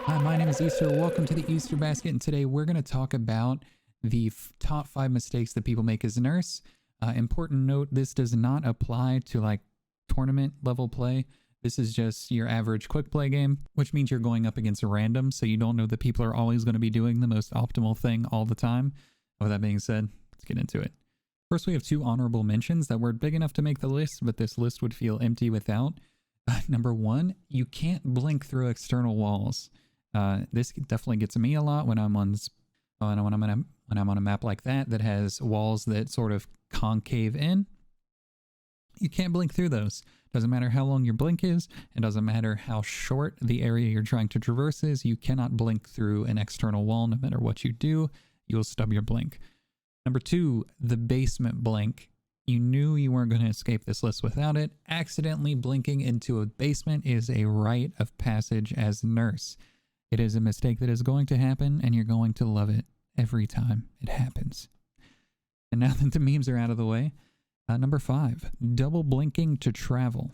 Hi, my name is Easter. Welcome to the Easter Basket, and today we're going to talk about the top 5 mistakes that people make as a nurse. Important note, this does not apply to like tournament level play. This is just your average quick play game, which means you're going up against a random, so you don't know that people are always going to be doing the most optimal thing all the time. With that being said, let's get into it. First, we have 2 honorable mentions that were big enough to make the list, but this list would feel empty without. Number 1, you can't blink through external walls. This definitely gets me a lot when I'm on a map like that has walls that sort of concave in. You can't blink through those. Doesn't matter how long your blink is. It doesn't matter how short the area you're trying to traverse is. You cannot blink through an external wall. No matter what you do, you'll stub your blink. Number 2, the basement blink. You knew you weren't going to escape this list without it. Accidentally blinking into a basement is a rite of passage as a nurse. It is a mistake that is going to happen, and you're going to love it every time it happens. And now that the memes are out of the way, number 5, double blinking to travel.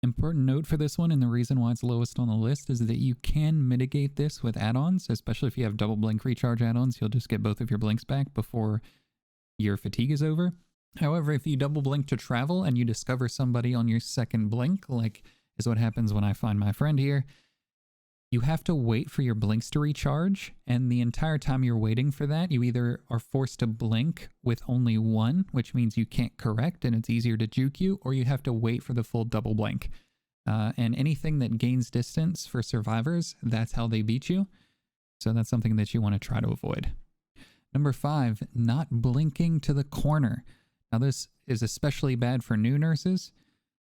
Important note for this one, and the reason why it's lowest on the list, is that you can mitigate this with add-ons, especially if you have double blink recharge add-ons. You'll just get both of your blinks back before your fatigue is over. However, if you double blink to travel and you discover somebody on your second blink, like is what happens when I find my friend here, you have to wait for your blinks to recharge, and the entire time you're waiting for that, you either are forced to blink with only one, which means you can't correct and it's easier to juke you, or you have to wait for the full double blink. And anything that gains distance for survivors, that's how they beat you. So that's something that you want to try to avoid. Number 5, not blinking to the corner. Now this is especially bad for new nurses.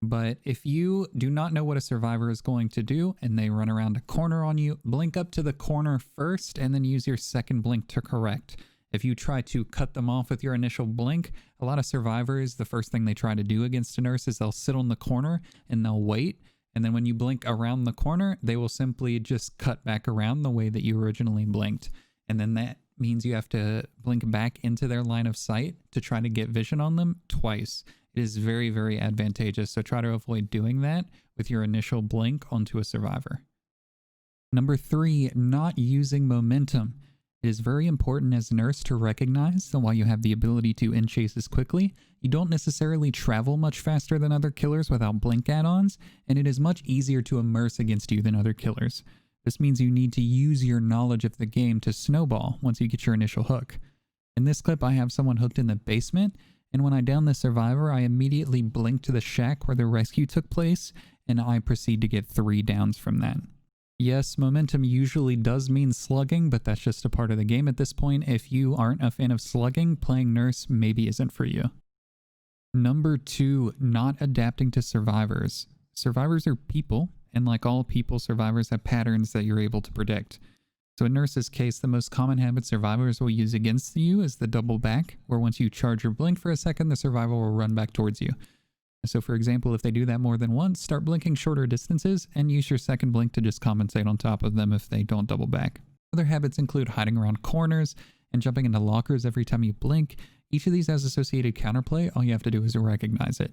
But if you do not know what a survivor is going to do and they run around a corner on you, blink up to the corner first and then use your second blink to correct. If you try to cut them off with your initial blink, a lot of survivors, the first thing they try to do against a nurse is they'll sit on the corner and they'll wait. And then when you blink around the corner, they will simply just cut back around the way that you originally blinked. And then that means you have to blink back into their line of sight to try to get vision on them twice. It is very, very advantageous, so try to avoid doing that with your initial blink onto a survivor. Number 3, not using momentum. It is very important as a nurse to recognize that while you have the ability to end chases quickly, you don't necessarily travel much faster than other killers without blink add-ons, and it is much easier to immerse against you than other killers. This means you need to use your knowledge of the game to snowball once you get your initial hook. In this clip, I have someone hooked in the basement, and when I down the survivor, I immediately blink to the shack where the rescue took place, and I proceed to get 3 downs from that. Yes, momentum usually does mean slugging, but that's just a part of the game at this point. If you aren't a fan of slugging, playing nurse maybe isn't for you. Number 2, not adapting to survivors. Survivors are people, and like all people, survivors have patterns that you're able to predict. So in nurse's case, the most common habit survivors will use against you is the double back, where once you charge your blink for a second, the survivor will run back towards you. So for example, if they do that more than once, start blinking shorter distances and use your second blink to just compensate on top of them if they don't double back. Other habits include hiding around corners and jumping into lockers every time you blink. Each of these has associated counterplay. All you have to do is recognize it.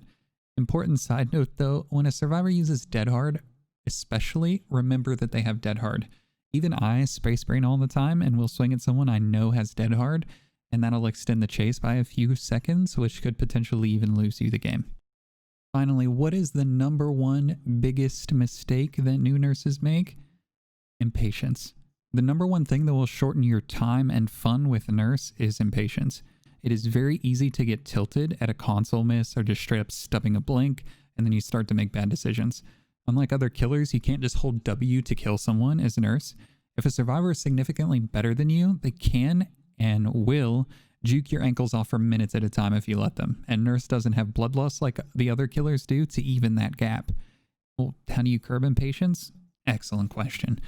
Important side note though, when a survivor uses dead hard, especially remember that they have dead hard. Even I space brain all the time and will swing at someone I know has dead hard, and that'll extend the chase by a few seconds, which could potentially even lose you the game. Finally, what is the number 1 biggest mistake that new nurses make? Impatience. The number 1 thing that will shorten your time and fun with a nurse is impatience. It is very easy to get tilted at a console miss or just straight up stubbing a blink, and then you start to make bad decisions. Unlike other killers, you can't just hold W to kill someone as a nurse. If a survivor is significantly better than you, they can and will juke your ankles off for minutes at a time if you let them. And nurse doesn't have bloodlust like the other killers do to even that gap. Well, how do you curb impatience? Excellent question.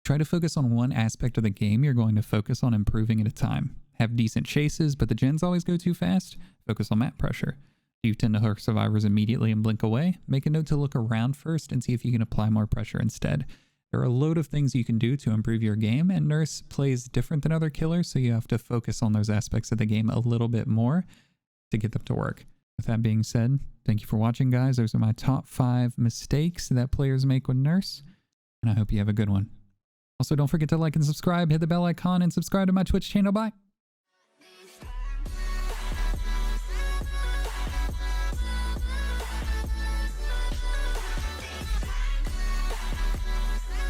Try to focus on one aspect of the game you're going to focus on improving at a time. Have decent chases, but the gens always go too fast. Focus on map pressure. Do you tend to hook survivors immediately and blink away? Make a note to look around first and see if you can apply more pressure instead. There are a load of things you can do to improve your game, and nurse plays different than other killers, so you have to focus on those aspects of the game a little bit more to get them to work. With that being said, thank you for watching, guys. Those are my top 5 mistakes that players make with nurse, and I hope you have a good one. Also, don't forget to like and subscribe, hit the bell icon, and subscribe to my Twitch channel. Bye.